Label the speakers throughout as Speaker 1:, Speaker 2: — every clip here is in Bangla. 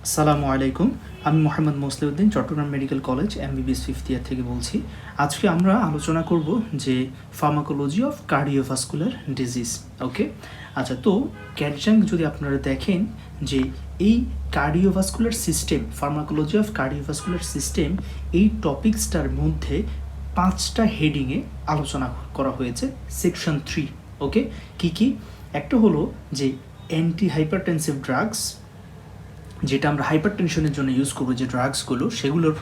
Speaker 1: আসসালামু আলাইকুম। আমি Mohammad Mosleuddin, Chittagong medical college MBBS fifth year থেকে বলছি। আজকে আমরা আলোচনা করব যে pharmacology of cardiovascular disease. Okay, আচ্ছা, তো ক্যাডজাং যদি আপনারা দেখেন যে এই cardiovascular system, pharmacology of cardiovascular system, এই টপিক্সটার মধ্যে 5টা হেডিংয়ে আলোচনা করা হয়েছে সেকশন 3। ওকে, কি একটা হলো যে অ্যান্টি হাইপারটেনসিভ ড্রাগস, যেটা আমরা হাইপারটেনশনের জন্য ইউজ করবো যে ড্রাগসগুলো, সেগুলোর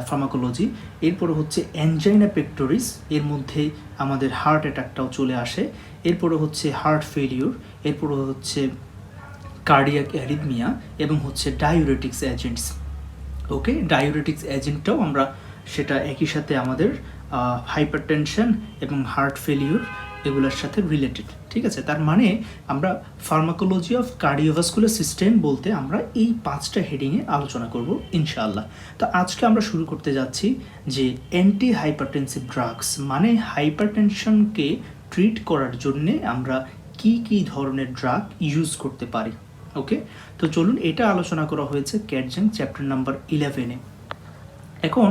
Speaker 1: ফার্মাকোলজি। এরপরে হচ্ছে অ্যানজাইনা পেক্টোরিস, এর মধ্যে আমাদের হার্ট অ্যাটাকটাও চলে আসে। এরপরে হচ্ছে হার্ট ফেলিওর, এরপরে হচ্ছে কার্ডিয়াক অ্যারিথমিয়া এবং হচ্ছে ডায়ুরেটিক্স এজেন্টস। ওকে, ডায়ুরেটিক্স এজেন্টটাও আমরা সেটা একই সাথে আমাদের হাইপারটেনশন এবং হার্ট ফেলিওর এগুলোর সাথে রিলেটেড। ঠিক আছে, তার মানে আমরা ফার্মাকোলজি অফ কার্ডিওভাস্কুলার সিস্টেম বলতে আমরা এই 5টা হেডিংয়ে আলোচনা করব ইনশাআল্লাহ। তো আজকে আমরা শুরু করতে যাচ্ছি যে অ্যান্টি হাইপারটেনসিভ ড্রাগস, মানে হাইপারটেনশনকে ট্রিট করার জন্যে আমরা কি ধরনের ড্রাগ ইউজ করতে পারি। ওকে, তো চলুন, এটা আলোচনা করা হয়েছে ক্যাডজাং চ্যাপ্টার নাম্বার 11-এ। এখন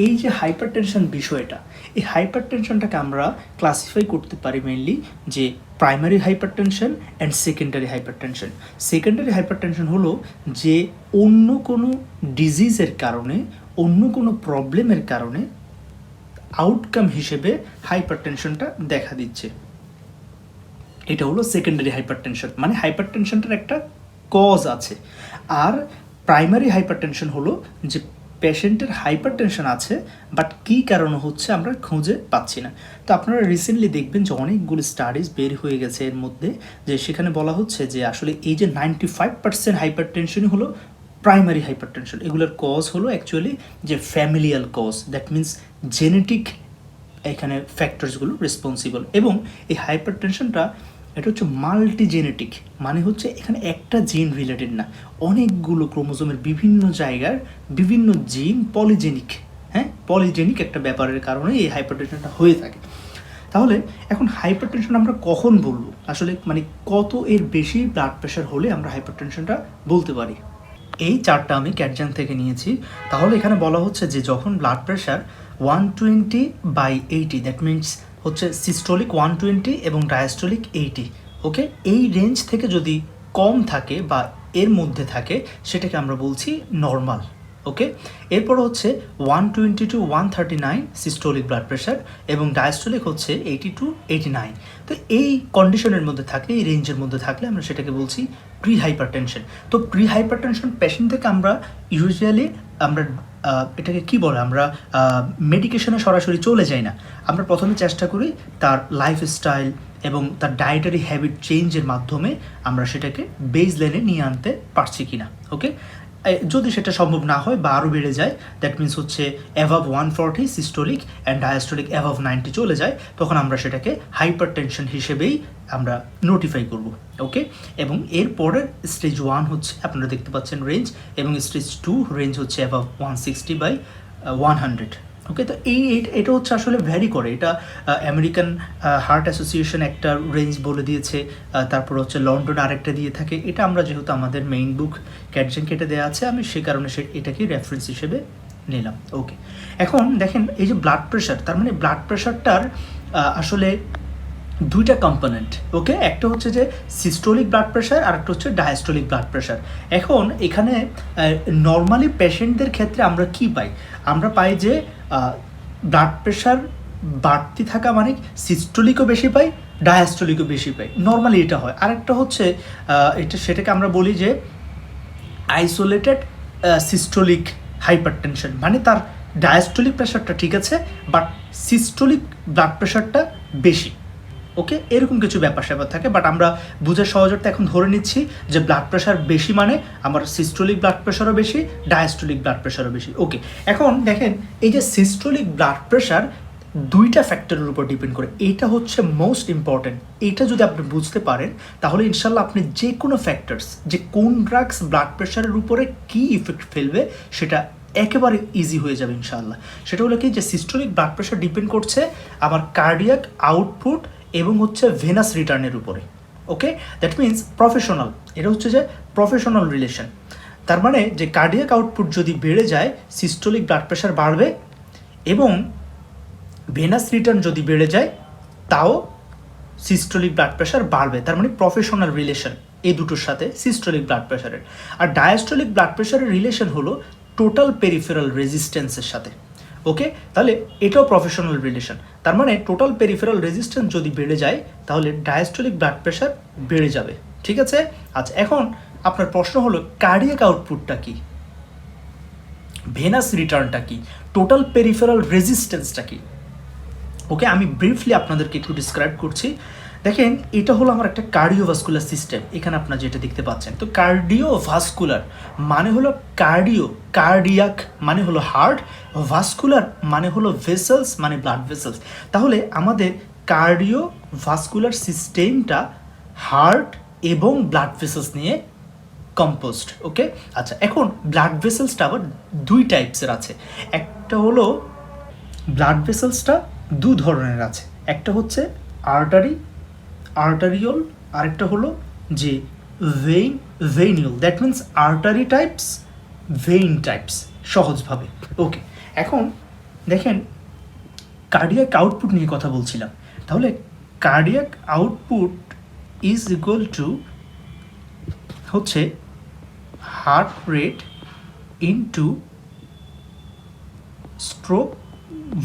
Speaker 1: এই যে হাইপারটেনশন বিষয়টা, এই হাইপারটেনশনটাকে আমরা ক্লাসিফাই করতে পারি মেইনলি যে primary hypertension and secondary hypertension. Secondary hypertension হলো যে অন্য কোনো ডিজিজের কারণে, অন্য কোনো প্রবলেমের কারণে আউটকাম হিসেবে হাইপারটেনশনটা দেখা দিচ্ছে, এটা হলো সেকেন্ডারি হাইপারটেনশন, মানে হাইপারটেনশনটার একটা কজ আছে। আর প্রাইমারি হাইপারটেনশন হলো যে পেশেন্টের হাইপারটেনশন আছে, বাট কী কারণে হচ্ছে আমরা খুঁজে পাচ্ছি না। তো আপনারা রিসেন্টলি দেখবেন যে অনেকগুলো স্টাডিজ বের হয়ে গেছে এর মধ্যে, যে সেখানে বলা হচ্ছে যে আসলে এই যে 95% হাইপারটেনশনই হলো প্রাইমারি হাইপারটেনশন। এগুলোর কজ হলো অ্যাকচুয়ালি যে familial cause, that means genetic এখানে ফ্যাক্টরসগুলো রেসপন্সিবল। এবং এই হাইপারটেনশনটা এটা হচ্ছে মাল্টিজেনেটিক, মানে হচ্ছে এখানে একটা জিন রিলেটেড না, অনেকগুলো ক্রোমোজোমের বিভিন্ন জায়গার বিভিন্ন জিন পলিজেনিক, পলিজেনিক একটা ব্যাপারের কারণে এই হাইপারটেনশনটা হয়ে থাকে। তাহলে এখন হাইপারটেনশন আমরা কখন বলবো, আসলে মানে কত এর বেশি ব্লাড প্রেশার হলে আমরা হাইপারটেনশনটা বলতে পারি। এই চারটা আমি ক্যাডজাং থেকে নিয়েছি। তাহলে এখানে বলা হচ্ছে যে যখন ব্লাড প্রেশার 120/80, দ্যাট মিনস হচ্ছে সিস্টোলিক 120 এবং ডায়াস্টোলিক 80, ওকে, এই রেঞ্জ থেকে যদি কম থাকে বা এর মধ্যে থাকে সেটাকে আমরা বলছি নর্মাল। ওকে, এরপর হচ্ছে 120 to 139 সিস্টোলিক ব্লাড প্রেশার এবং ডায়াস্টোলিক হচ্ছে 80 to 89। তো এই কন্ডিশনের মধ্যে থাকলে, এই রেঞ্জের মধ্যে থাকলে আমরা সেটাকে বলছি প্রি হাইপারটেনশন। তো প্রি হাইপারটেনশন পেশেন্ট থেকে আমরা ইউজুয়ালি আমরা এটাকে কি বলে, আমরা মেডিকেশনে সরাসরি চলে যাই না। আমরা প্রথমে চেষ্টা করি তার লাইফস্টাইল এবং তার ডায়েটারি হ্যাবিট চেঞ্জের মাধ্যমে আমরা সেটাকে বেস লাইনে নিয়ে আনতে পারছি কিনা। ওকে, যদি সেটা সম্ভব না হয় বা আরও বেড়ে যায়, দ্যাট মিনস হচ্ছে অ্যাভাব 140 সিস্টোলিক অ্যান্ড ডায়াস্টোলিক অ্যাভাব 90 চলে যায়, তখন আমরা সেটাকে হাইপারটেনশন হিসেবেই আমরা নোটিফাই করব। ওকে, এবং এর পরের স্টেজ 1 হচ্ছে আপনারা দেখতে পাচ্ছেন রেঞ্জ, এবং স্টেজ 2 রেঞ্জ হচ্ছে অ্যাভাব 160/100। ওকে, তো এটা হচ্ছে আসলে ভ্যারি করে। এটা আমেরিকান হার্ট অ্যাসোসিয়েশন একটা রেঞ্জ বলে দিয়েছে, তারপর হচ্ছে লন্ডন আরেকটা দিয়ে থাকে। এটা আমরা যেহেতু আমাদের মেইন বুক ক্যাডজাং কেটে দেওয়া আছে, আমি সে কারণে এটাকে রেফারেন্স হিসেবে নিলাম। ওকে, এখন দেখেন এই যে ব্লাড প্রেশার, তার মানে ব্লাড প্রেশারটার আসলে দুইটা কম্পোনেন্ট। ওকে, একটা হচ্ছে যে সিস্টোলিক ব্লাড প্রেশার আর একটা হচ্ছে ডায়াস্টোলিক ব্লাড প্রেশার। এখন এখানে নর্মালি পেশেন্টদের ক্ষেত্রে আমরা কি পাই, আমরা পাই যে ব্লাড প্রেশার বাড়তি থাকা মানে সিস্টোলিকও বেশি পাই, ডায়াস্টোলিকও বেশি পাই, নর্মালি এটা হয়। আরেকটা হচ্ছে সেটাকে আমরা বলি যে আইসোলেটেড সিস্টোলিক হাইপারটেনশন, মানে তার ডায়াস্টোলিক প্রেশারটা ঠিক আছে বাট সিস্টোলিক ব্লাড প্রেশারটা বেশি। ওকে, এরকম কিছু ব্যাপার স্যাপার থাকে, বাট আমরা বুঝার সহজতা এখন ধরে নিচ্ছি যে ব্লাড প্রেশার বেশি মানে আমার সিস্টোলিক ব্লাড প্রেশারও বেশি, ডায়াস্টোলিক ব্লাড প্রেশারও বেশি। ওকে, এখন দেখেন এই যে সিস্টোলিক ব্লাড প্রেশার দুইটা ফ্যাক্টরের উপর ডিপেন্ড করে, এটা হচ্ছে মোস্ট ইম্পর্টেন্ট। এটা যদি আপনি বুঝতে পারেন তাহলে ইনশাল্লাহ আপনি যে কোনো ফ্যাক্টরস, যে কোন ড্রাগস ব্লাড প্রেশারের উপরে কী ইফেক্ট ফেলবে সেটা একেবারে ইজি হয়ে যাবে ইনশাআল্লাহ। সেটা হলো কি যে সিস্টোলিক ব্লাড প্রেশার ডিপেন্ড করছে আমার কার্ডিয়াক আউটপুট এবং হচ্ছে ভেনাস রিটার্নের উপরে। ওকে, দ্যাট মিনস প্রফেশনাল, এটা হচ্ছে যে প্রফেশনাল রিলেশন। তার মানে যে কার্ডিয়াক আউটপুট যদি বেড়ে যায় সিস্টোলিক ব্লাড প্রেশার বাড়বে, এবং ভেনাস রিটার্ন যদি বেড়ে যায় তাও সিস্টোলিক ব্লাড প্রেশার বাড়বে। তার মানে প্রফেশনাল রিলেশন এই দুটোর সাথে সিস্টোলিক ব্লাড প্রেশারের। আর ডায়াস্টোলিক ব্লাড প্রেশারের রিলেশন হলো টোটাল পেরিফেরাল রেজিস্ট্যান্সের সাথে। ওকে, তাহলে এটাও প্রফেশনাল রিলেশন। তার মানে টোটাল পেরিফেরাল রেজিস্ট্যান্স যদি বেড়ে যায় তাহলে ডায়াস্টোলিক ব্লাড প্রেশার বেড়ে যাবে। ঠিক আছে, আচ্ছা এখন আপনার প্রশ্ন হলো কার্ডিয়াক আউটপুটটা কি, ভেনাস রিটার্নটা কি, টোটাল পেরিফেরাল রেজিস্ট্যান্সটা কি। ওকে, আমি ব্রিফলি আপনাদেরকে একটু ডিসক্রাইব করছি। দেখেন, এটা হলো আমার একটা কার্ডিওভাস্কুলার সিস্টেম। এখানে আপনারা যেটা দেখতে পাচ্ছেন, তো কার্ডিওভাস্কুলার মানে হলো কার্ডিয়াক মানে হলো হার্ট, ভাস্কুলার মানে হলো ভেসেলস মানে ব্লাড ভেসেলস। তাহলে আমাদের কার্ডিওভাস্কুলার সিস্টেমটা হার্ট এবং ব্লাড ভেসেলস নিয়ে কম্পোজড। ওকে, আচ্ছা এখন ব্লাড ভেসেলসটা আবার দুই টাইপসের আছে। একটা হলো ব্লাড ভেসেলসটা দু ধরনের আছে, একটা হচ্ছে আর্টারিওল, আরেকটা হলো যে venule. That means artery types, vein types সহজভাবে। ওকে, এখন দেখেন কার্ডিয়াক আউটপুট নিয়ে কথা বলছিলাম। তাহলে cardiac output is equal to হচ্ছে heart rate into stroke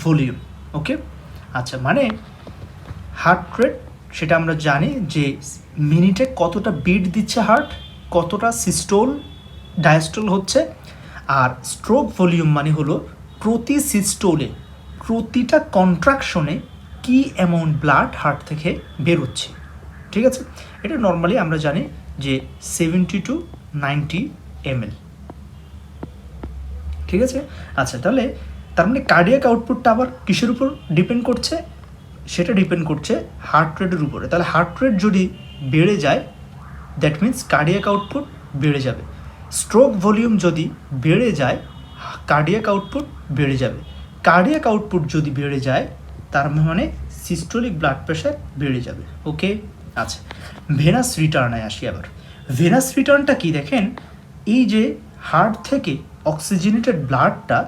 Speaker 1: volume. Okay, আচ্ছা মানে হার্ট রেট সেটা আমরা জানি যে মিনিটে কতটা বিট দিচ্ছে হার্ট, কতটা সিস্টোল ডায়াস্টোল হচ্ছে। আর স্ট্রোক ভলিউম মানে হলো প্রতি সিস্টোলে, প্রতিটা কন্ট্রাকশনে কি অ্যামাউন্ট ব্লাড হার্ট থেকে বেরোচ্ছে। ঠিক আছে, এটা নর্মালি আমরা জানি যে 70 to 90 ml। ঠিক আছে, আচ্ছা তাহলে তার মানে কার্ডিয়াক আউটপুটটা আবার কিসের উপর ডিপেন্ড করছে, সেটা ডিপেন্ড করছে হার্ট রেটের উপরে। তাহলে হার্ট রেট যদি বেড়ে যায় দ্যাট মিন্স কার্ডিয়াক আউটপুট বেড়ে যাবে। স্ট্রোক ভলিউম যদি বেড়ে যায় কার্ডিয়াক আউটপুট বেড়ে যাবে। কার্ডিয়াক আউটপুট যদি বেড়ে যায় তার মানে সিস্টোলিক ব্লাড প্রেশার বেড়ে যাবে। ওকে, আচ্ছা ভেনাস রিটার্নে আসি। আবার ভেনাস রিটার্নটা কি, দেখেন এই যে হার্ট থেকে অক্সিজেনেটেড ব্লাডটা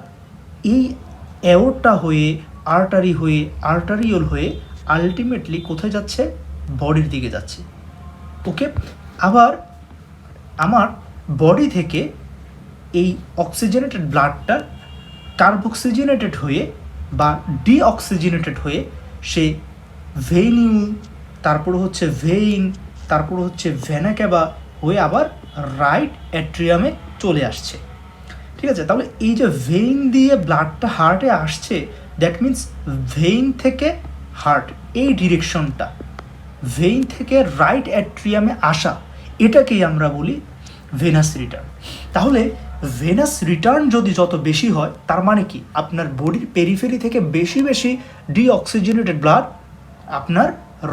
Speaker 1: এই অ্যাওর্টা হয়ে আর্টারিওল হয়ে আলটিমেটলি কোথায় যাচ্ছে, বডির দিকে যাচ্ছে। ওকে, আবার আমার বডি থেকে এই অক্সিজেনেটেড ব্লাডটা কার্বক্সিজেনেটেড হয়ে বা ডিঅক্সিজেনেটেড হয়ে সে ভেইনিউল, তারপর হচ্ছে ভেইন, তারপর হচ্ছে ভেনা ক্যাভা হয়ে আবার রাইট অ্যাট্রিয়ামে চলে আসছে। ঠিক আছে, তাহলে এই যে ভেইন দিয়ে ব্লাডটা হার্টে আসছে দ্যাট মিন্স ভেইন থেকে হার্ট এই ডিরেকশনটা, ভেইন থেকে রাইট অ্যাট্রিয়ামে আসা, এটাকেই আমরা বলি ভেনাস রিটার্ন। তাহলে ভেনাস রিটার্ন যদি যত বেশি হয় তার মানে কি, আপনার বডির পেরিফেরি থেকে বেশি বেশি ডিঅক্সিজেনেটেড ব্লাড আপনার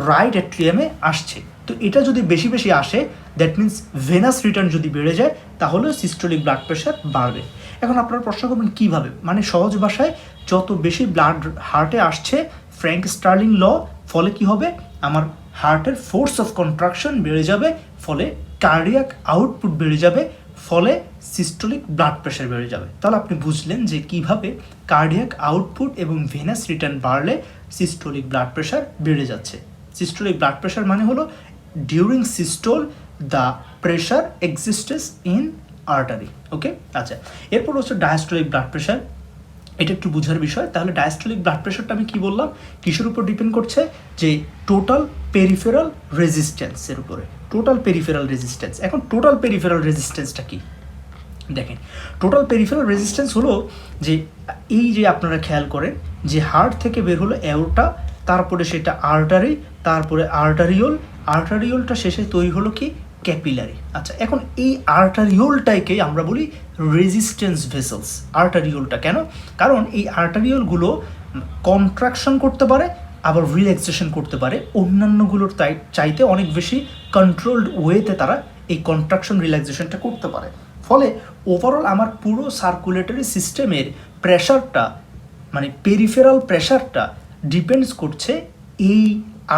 Speaker 1: রাইট অ্যাট্রিয়ামে আসছে। তো এটা যদি বেশি বেশি আসে দ্যাট মিন্স ভেনাস রিটার্ন যদি বেড়ে যায় তাহলে সিস্টোলিক ব্লাড প্রেশার বাড়বে। এখন আপনারা প্রশ্ন করবেন কীভাবে, মানে সহজ ভাষায় যত বেশি ব্লাড হার্টে আসছে ফ্র্যাঙ্ক স্টার্লিং ল, ফলে কি হবে, আমার হার্টের ফোর্স অফ কন্ট্রাকশন বেড়ে যাবে, ফলে কার্ডিয়াক আউটপুট বেড়ে যাবে, ফলে সিস্টোলিক ব্লাড প্রেশার বেড়ে যাবে। তাহলে আপনি বুঝলেন যে কিভাবে কার্ডিয়াক আউটপুট এবং ভেনাস রিটার্ন বাড়লে সিস্টোলিক ব্লাড প্রেশার বেড়ে যাচ্ছে। সিস্টোলিক ব্লাড প্রেশার মানে হলো during systole the pressure exists in artery. Okay, আচ্ছা এরপর হচ্ছে ডায়াস্টোলিক ব্লাড প্রেশার। এটা একটু বোঝার বিষয়। তাহলে ডায়াস্টোলিক ব্লাড প্রেশারটা আমি কি বললাম, কিসের উপর ডিপেন্ড করছে, যে টোটাল পেরিফেরাল রেজিস্ট্যান্সের উপরে, টোটাল পেরিফেরাল রেজিস্ট্যান্স। এখন টোটাল পেরিফেরাল রেজিস্ট্যান্সটা কি, দেখেন টোটাল পেরিফেরাল রেজিস্ট্যান্স হলো যে এই যে আপনারা খেয়াল করেন যে হার্ট থেকে বের হলো অ্যাওর্টা, তারপরে সেটা আর্টারি, তারপরে আর্টারিওলটা শেষে তৈরি হলো কি ক্যাপিলারি। আচ্ছা এখন এই আর্টারিওলটাকে আমরা বলি রেজিস্ট্যান্স ভেসেলস। আর্টারিওলটা কেন, কারণ এই আর্টারিওলগুলো কন্ট্রাকশন করতে পারে আবার রিল্যাক্সেশন করতে পারে, অন্যান্যগুলোর চাইতে অনেক বেশি কন্ট্রোলড ওয়েতে তারা এই কন্ট্রাকশন রিল্যাক্সেশনটা করতে পারে। ফলে ওভারঅল আমার পুরো সার্কুলেটরি সিস্টেমের প্রেশারটা মানে পেরিফেরাল প্রেশারটা ডিপেন্ডস করছে এই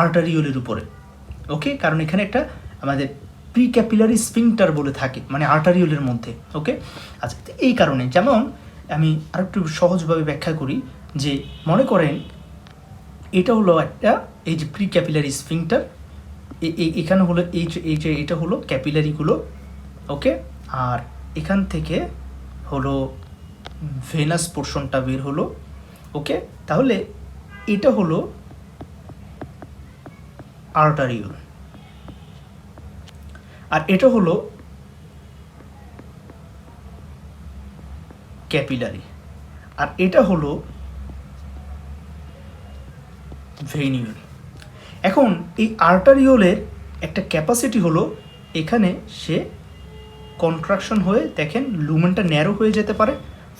Speaker 1: আর্টারিওলের উপরে। ওকে, কারণ এখানে একটা আমাদের প্রি ক্যাপিলারি স্ফিংটার বলে থাকে, মানে আর্টারিওলের মধ্যে। ওকে, আচ্ছা, এই কারণে যেমন আমি আরেকটু সহজভাবে ব্যাখ্যা করি যে মনে করেন এটা হলো একটা এই যে প্রি ক্যাপিলারি স্ফিংটার, এখানে হলো এই যে এটা হলো ক্যাপিলারিগুলো। ওকে, আর এখান থেকে হলো ভেনাস পোর্শনটা বের হলো। ওকে, তাহলে এটা হলো আর্টারিওল, আর এটা হলো ক্যাপিলারি, আর এটা হলো ভেনিউল। এখন এই আর্টারিওলের একটা ক্যাপাসিটি হলো এখানে সে কন্ট্রাকশন হয়ে দেখেন লুমেনটা ন্যারো হয়ে যেতে পারে,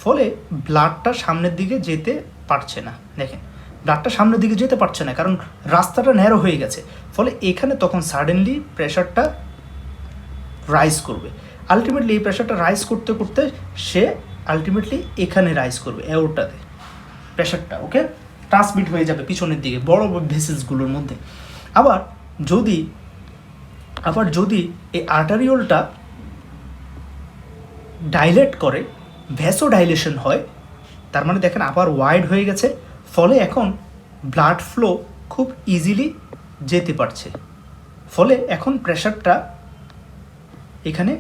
Speaker 1: ফলে ব্লাডটা সামনের দিকে যেতে পারছে না। দেখেন ব্লাডটা সামনের দিকে যেতে পারছে না কারণ রাস্তাটা ন্যারো হয়ে গেছে, ফলে এখানে তখন সাডেনলি প্রেশারটা রাইজ করবে। আলটিমেটলি এই প্রেশারটা রাইজ করতে করতে সে আলটিমেটলি এখানে রাইজ করবে, অ্যাওর্টাতে প্রেশারটা। ওকে, ট্রান্সমিট হয়ে যাবে পিছনের দিকে বড় ভেসেলসগুলোর মধ্যে। আবার যদি এই আর্টারিওলটা ডাইলেট করে, ভ্যাসো ডাইলেশন হয়, তার মানে দেখেন আবার ওয়াইড হয়ে গেছে, ফলে এখন ব্লাড ফ্লো খুব ইজিলি যেতে পারছে, ফলে এখন প্রেশারটা এখানে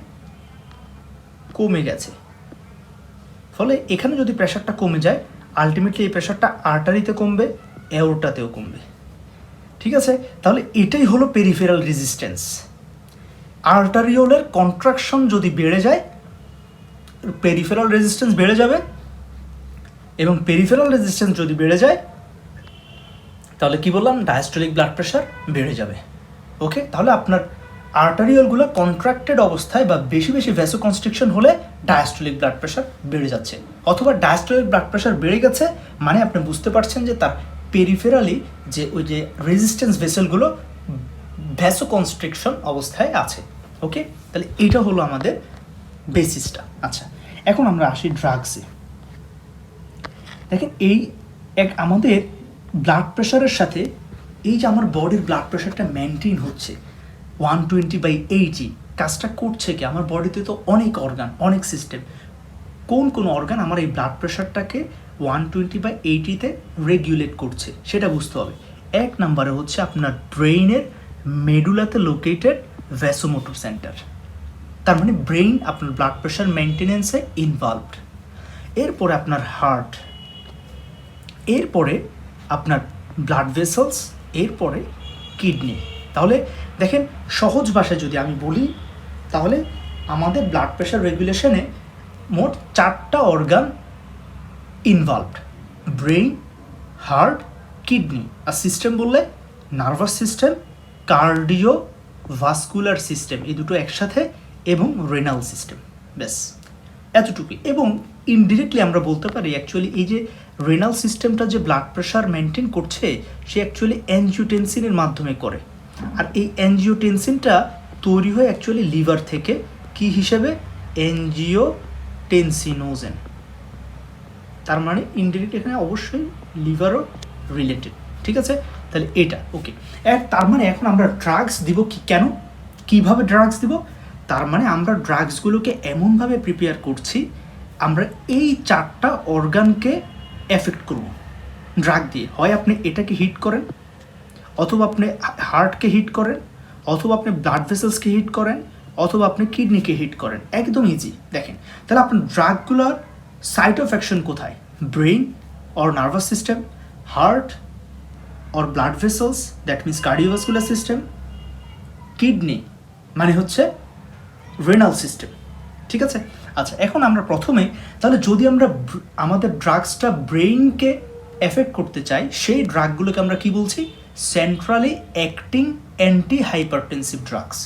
Speaker 1: কমে গেছে। ফলে এখানে যদি প্রেশারটা কমে যায়, আলটিমেটলি এই প্রেশারটা আর্টারিতে কমবে, অ্যাওর্টাতেও কমবে। ঠিক আছে, তাহলে এটাই হলো পেরিফেরাল রেজিস্ট্যান্স। আর্টারিওলের কন্ট্রাকশন যদি বেড়ে যায়, পেরিফেরাল রেজিস্ট্যান্স বেড়ে যাবে, এবং পেরিফেরাল রেজিস্ট্যান্স যদি বেড়ে যায় তাহলে কি বললাম, ডায়াস্টোলিক ব্লাড প্রেশার বেড়ে যাবে। ওকে, তাহলে আপনার আর্টারিওলগুলো কন্ট্রাক্টেড অবস্থায় বা বেশি বেশি ভ্যাসোকনস্ট্রিকশন হলে ডায়াস্টোলিক ব্লাড প্রেশার বেড়ে যাচ্ছে, অথবা ডায়াস্টোলিক ব্লাড প্রেশার বেড়ে গেছে মানে আপনি বুঝতে পারছেন যে তার পেরিফেরালি যে ওই যে রেজিস্ট্যান্স ভেসেলগুলো ভ্যাসোকনস্ট্রিকশন অবস্থায় আছে। ওকে, তাহলে এটা হলো আমাদের বেসিসটা। আচ্ছা, এখন আমরা আসি ড্রাগসে। দেখেন এই আমাদের ব্লাড প্রেশারের সাথে এই যে আমার বডির ব্লাড প্রেশারটা মেনটেন হচ্ছে 120/80, কাজটা করছে কি, আমার বডিতে তো অনেক অর্গান, অনেক সিস্টেম, কোন কোন অর্গান আমার এই ব্লাড প্রেশারটাকে 120/80-তে রেগুলেট করছে সেটা বুঝতে হবে। এক নম্বরে হচ্ছে আপনার ব্রেইনের মেডুলাতে লোকেটেড ভ্যাসোমোটর সেন্টার, তার মানে ব্রেইন আপনার ব্লাড প্রেশার মেনটেনেন্সে ইনভলভড। এরপরে আপনার হার্ট, এরপরে আপনার ব্লাড ভেসেলস, এরপরে কিডনি। তাহলে দেখেন সহজ ভাষায় যদি আমি বলি, তাহলে আমাদের ব্লাড প্রেশার রেগুলেশনে মোট 4টা organ involved: brain, heart, kidney, আর সিস্টেম বললে nervous system, cardiovascular system, এই দুটো একসাথে, এবং রেনাল সিস্টেম। ব্যাস এতটুকুই। এবং ইনডিরেক্টলি আমরা বলতে পারি অ্যাকচুয়ালি এই যে রেনাল সিস্টেমটা যে ব্লাড প্রেশার মেনটেন করছে, সে অ্যাকচুয়ালি অ্যানজিওটেনসিনের মাধ্যমে করে। আর এই অ্যানজিওটেনসিনটা তৈরি হয় অ্যাকচুয়ালি লিভার থেকে, কি হিসেবে, অ্যানজিওটেনসিনোজেন। তার মানে ইনডিরেক্ট এখানে অবশ্যই লিভারও রিলেটেড। ঠিক আছে, তাহলে এটা ওকে। তার মানে এখন আমরা ড্রাগস দিব কি, কেন, কিভাবে ড্রাগস দিব? তার মানে আমরা ড্রাগসগুলোকে এমনভাবে প্রিপেয়ার করছি, আমরা এই 4টা অর্গানকে এফেক্ট করব ড্রাগ দিয়ে। হয় আপনি এটাকে হিট করেন, অথবা আপনি হার্টকে হিট করেন, অথবা আপনি ব্লাড ভেসেলসকে হিট করেন, অথবা আপনি কিডনিকে হিট করেন। একদম ইজি। দেখেন তাহলে আপনার ড্রাগগুলোর সাইট অফ অ্যাকশন কোথায়? Brain or nervous system, heart or blood vessels, that means cardiovascular system, kidney মানে হচ্ছে রেনাল সিস্টেম। ঠিক আছে, আচ্ছা, এখন আমরা প্রথমে তাহলে যদি আমরা আমাদের ড্রাগসটা ব্রেইনকে এফেক্ট করতে চাই, সেই ড্রাগগুলোকে আমরা কি বলছি? Centrally acting anti hypertensive drugs.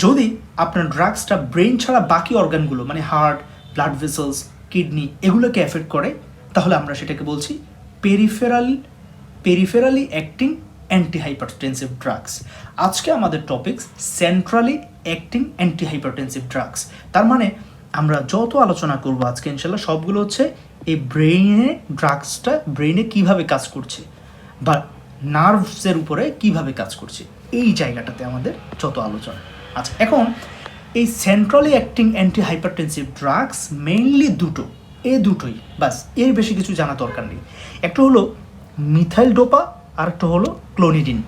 Speaker 1: যদি আপনার ড্রাগসটা ব্রেইন ছাড়া বাকি অর্গানগুলো মানে হার্ট, ব্লাড ভেসেলস, কিডনি এগুলোকে এফেক্ট করে, তাহলে আমরা সেটাকে বলছি পেরিফেরালি অ্যাক্টিং অ্যান্টি হাইপারটেনসিভ ড্রাগস। আজকে আমাদের topic centrally acting anti hypertensive drugs. তার মানে আমরা যত আলোচনা করব আজকে ইনশাল্লাহ সবগুলো হচ্ছে এই ব্রেইনে ড্রাগসটা ব্রেইনে কিভাবে কাজ করছে বা নার্ভসের উপরে কিভাবে কাজ করছে, এই জায়গাটাতে আমাদের যত আলোচনা। আচ্ছা, এখন এই centrally acting anti hypertensive drugs mainly দুটো, এই দুটোই, বাস এর বেশি কিছু জানা দরকার নেই। একটা হলো মিথাইল ডোপা আর একটা হলো ক্লোনিডিন।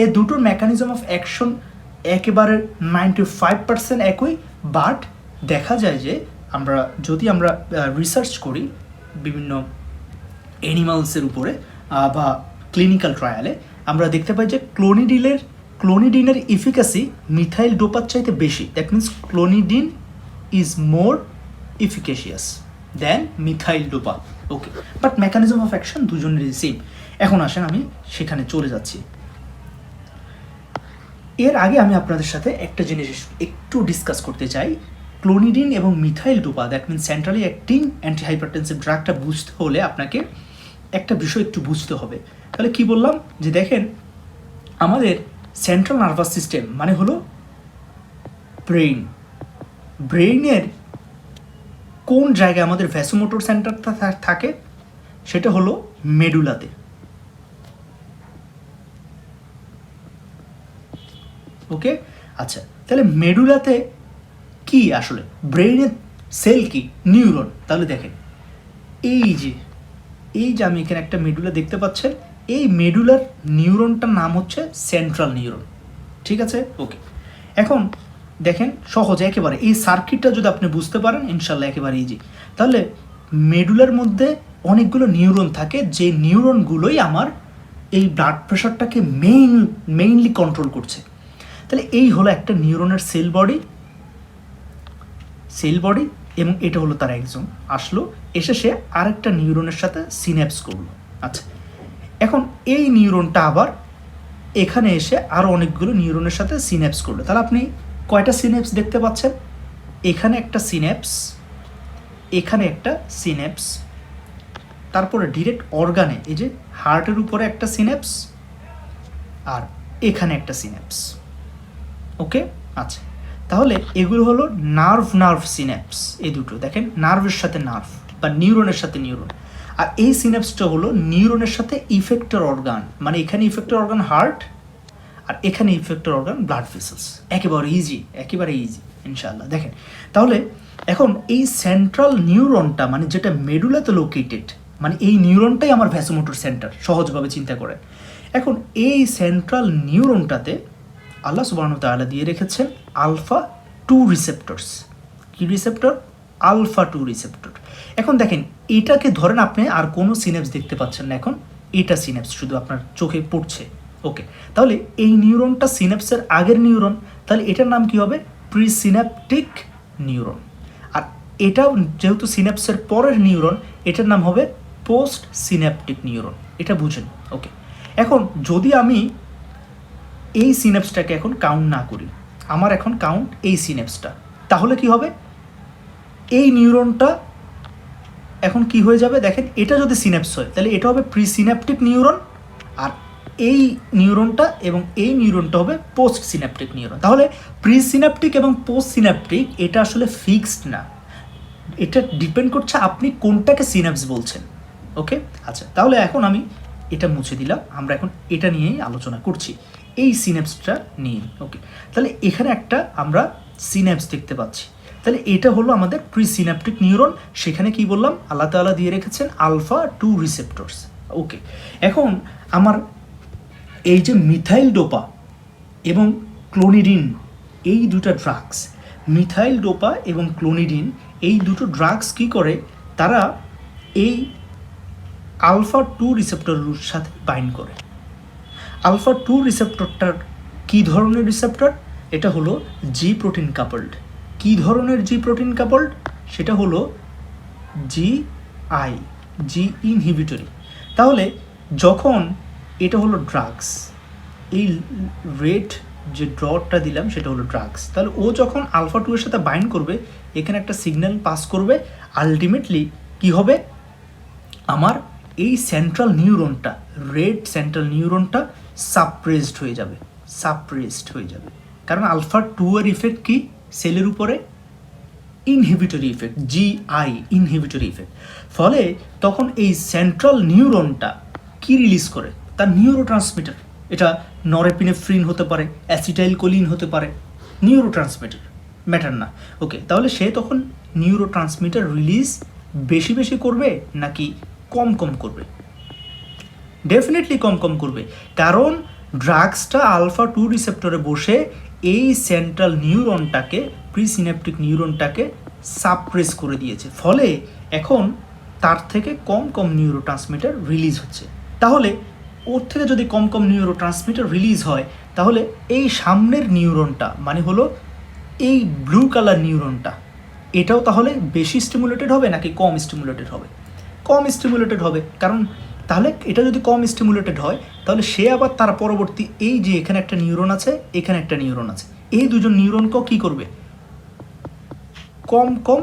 Speaker 1: এই দুটোর মেকানিজম অফ অ্যাকশন একেবারে 95% একই, বাট দেখা যায় যে যদি আমরা রিসার্চ করি বিভিন্ন অ্যানিমালসের উপরে বা ক্লিনিক্যাল ট্রায়ালে, আমরা দেখতে পাই যে ক্লোনিডিনের ইফিকাসি মিথাইল ডোপার চাইতে বেশি। That means clonidine is more efficacious than methyldopa. Okay, but mechanism of action দুজনেরই সেম। এখন আসেন আমি সেখানে চলে যাচ্ছি। এর আগে আমি আপনাদের সাথে একটা জিনিস একটু ডিসকাস করতে চাই। ক্লোনিডিন এবং methyldopa, that means centrally acting antihypertensive ড্রাগটা বুঝতে হলে আপনাকে একটা বিষয় একটু বুঝতে হবে। তাহলে কি বললাম, যে দেখেন আমাদের সেন্ট্রাল নার্ভাস সিস্টেম মানে হলো ব্রেইনের কোন জায়গায় আমাদের ভ্যাসোমোটর সেন্টারটা থাকে, সেটা হলো মেডুলাতে। ওকে, আচ্ছা, তাহলে মেডুলাতে কি আসলে ব্রেইনের সেল কি? নিউরন। তাহলে দেখেন এই যে আমি এখানে একটা মেডুলা দেখতে পাচ্ছেন, এই মেডুলার নিউরনটার নাম হচ্ছে সেন্ট্রাল নিউরন। ঠিক আছে, ওকে। এখন দেখেন সহজে একেবারে এই সার্কিটটা যদি আপনি বুঝতে পারেন, ইনশাল্লাহ একেবারে ইজি। তাহলে মেডুলার মধ্যে অনেকগুলো নিউরন থাকে, যে নিউরনগুলোই আমার এই ব্লাড প্রেশারটাকে মেইনলি কন্ট্রোল করছে। তাহলে এই হলো একটা নিউরনের সেল বডি, এবং এটা হলো তার একজন আসলো, এসে সে আরেকটা নিউরনের সাথে সিন্যাপস করলো। আচ্ছা, এখন এই নিউরনটা আবার এখানে এসে আরও অনেকগুলো নিউরনের সাথে সিন্যাপস করলো। তাহলে আপনি কয়টা সিন্যাপস দেখতে পাচ্ছেন? এখানে একটা সিন্যাপস, এখানে একটা সিন্যাপস, তারপরে ডিরেক্ট অর্গানে এই যে হার্টের উপরে একটা সিন্যাপস, আর এখানে একটা সিন্যাপস। ওকে, আচ্ছা, তাহলে এগুলো হলো নার্ভ সিন্যাপস। এই দুটো দেখেন, নার্ভের সাথে নার্ভ বা নিউরনের সাথে নিউরন। আর এই সিন্যাপসটা হলো নিউরনের সাথে ইফেক্টর অর্গান, মানে এখানে ইফেক্টর অর্গান হার্ট আর এখানে ইফেক্টর অর্গান ব্লাড ভেসেলস। একেবারে ইজি ইনশাআল্লাহ। দেখেন তাহলে এখন এই সেন্ট্রাল নিউরনটা মানে যেটা মেডুলাতে লোকেটেড, মানে এই নিউরনটাই আমার ভ্যাসোমোটর সেন্টার, সহজভাবে চিন্তা করেন। এখন এই সেন্ট্রাল নিউরনটাতে আল্লাহ সুবহানাহু ওয়া তাআলা দিয়ে রেখেছেন আলফা 2 রিসেপ্টরস। কি রিসেপ্টর? Alpha 2 receptor. এখন দেখেন এটাকে ধরেন আপনি আর কোনো সিনেপস দেখতে পাচ্ছেন না, এখন এটা সিনেপস শুধু আপনার চোখে পড়ছে। ওকে, তাহলে এই নিউরনটা সিনেপসের আগের নিউরন, তাহলে এটার নাম কি হবে? Presynaptic neuron. আর এটা যেহেতু সিনেপসের পরের নিউরন, এটার নাম হবে পোস্ট সিন্যাপটিক নিউরন। এটা বুঝেন? ওকে, এখন যদি আমি এই সিনেপসটাকে এখন কাউন্ট না করি, আমার এখন কাউন্ট এই সিনেপসটা, তাহলে কি হবে? এই নিউরনটা এখন কি হয়ে যাবে দেখেন, এটা যদি সিনেপস হয় তাহলে এটা হবে প্রিসিন্যাপটিক নিউরন, আর এই নিউরনটা এবং এই নিউরনটা হবে পোস্ট সিন্যাপটিক নিউরন। তাহলে প্রিসিন্যাপটিক এবং পোস্ট সিন্যাপটিক এটা আসলে ফিক্সড না, এটা ডিপেন্ড করছে আপনি কোনটাকে সিনাপস বলছেন। ওকে, আচ্ছা, তাহলে এখন আমি এটা মুছে দিলাম, আমরা এখন এটা নিয়েই আলোচনা করছি, এই সিনাপসটা নিয়ে। ওকে, তাহলে এখানে একটা আমরা সিনাপস দেখতে পাচ্ছি, তাহলে এটা হলো আমাদের প্রিসিন্যাপটিক নিউরন। সেখানে কি বললাম, আল্লাহ তাআলা দিয়ে রেখেছেন আলফা 2 রিসেপ্টরস। ওকে, এখন আমার এই যে মিথাইল ডোপা এবং ক্লোনিডিন, এই দুটো ড্রাগস, মিথাইল ডোপা এবং ক্লোনিডিন, এই দুটো ড্রাগস কি করে, তারা এই আলফা 2 রিসেপ্টরের সাথে বাইন্ড করে। আলফা 2 রিসেপ্টরটার কী ধরনের রিসেপ্টর? এটা হলো জি প্রোটিন কাপলড। কী ধরনের জি প্রোটিন কাপলড? সেটা হলো জি ইনহিবিটরি। তাহলে যখন এটা হলো ড্রাগস, এই রেড যে ড্রটটা দিলাম সেটা হলো ড্রাগস, তাহলে ও যখন আলফা 2 এর সাথে বাইন্ড করবে, এখানে একটা সিগন্যাল পাস করবে, আলটিমেটলি কি হবে, আমার এই সেন্ট্রাল নিউরনটা, রেড সেন্ট্রাল নিউরনটা সাপ্রেসড হয়ে যাবে, কারণ আলফা 2 এর ইফেক্ট কি সেলের উপরে? Inhibitory effect, inhibitory effect. ফলে তখন এই সেন্ট্রাল নিউরনটা কি রিলিজ করে? তার নিউরোট্রান্সমিটার, এটা নরএপিনেফ্রিন হতে পারে, অ্যাসিটাইলকোলিন হতে পারে। নিউরো ট্রান্সমিটার, ম্যাটার না। ওকে, তাহলে সে তখন নিউরো ট্রান্সমিটার রিলিজ বেশি বেশি করবে নাকি কম কম করবে? ডেফিনেটলি কম কম করবে, কারণ ড্রাগসটা আলফা 2 রিসেপ্টরে বসে এই সেন্ট্রাল নিউরনটাকে, প্রিসিন্যাপটিক নিউরনটাকে সাপ্রেস করে দিয়েছে, ফলে এখন তার থেকে কম কম নিউরো ট্রান্সমিটার রিলিজ হচ্ছে। তাহলে ওর থেকে যদি কম কম নিউরো ট্রান্সমিটার রিলিজ হয়, তাহলে এই সামনের নিউরনটা মানে হলো এই ব্লু কালার নিউরনটা, এটাও তাহলে বেশি স্টিমুলেটেড হবে নাকি কম স্টিমুলেটেড হবে? কম স্টিমুলেটেড হবে, কারণ তাহলে এটা যদি কম স্টিমুলেটেড হয়, তাহলে সে আবার তার পরবর্তী এই যে এখানে একটা নিউরন আছে, এখানে একটা নিউরন আছে, এই দুজন নিউরনকেও কী করবে? কম কম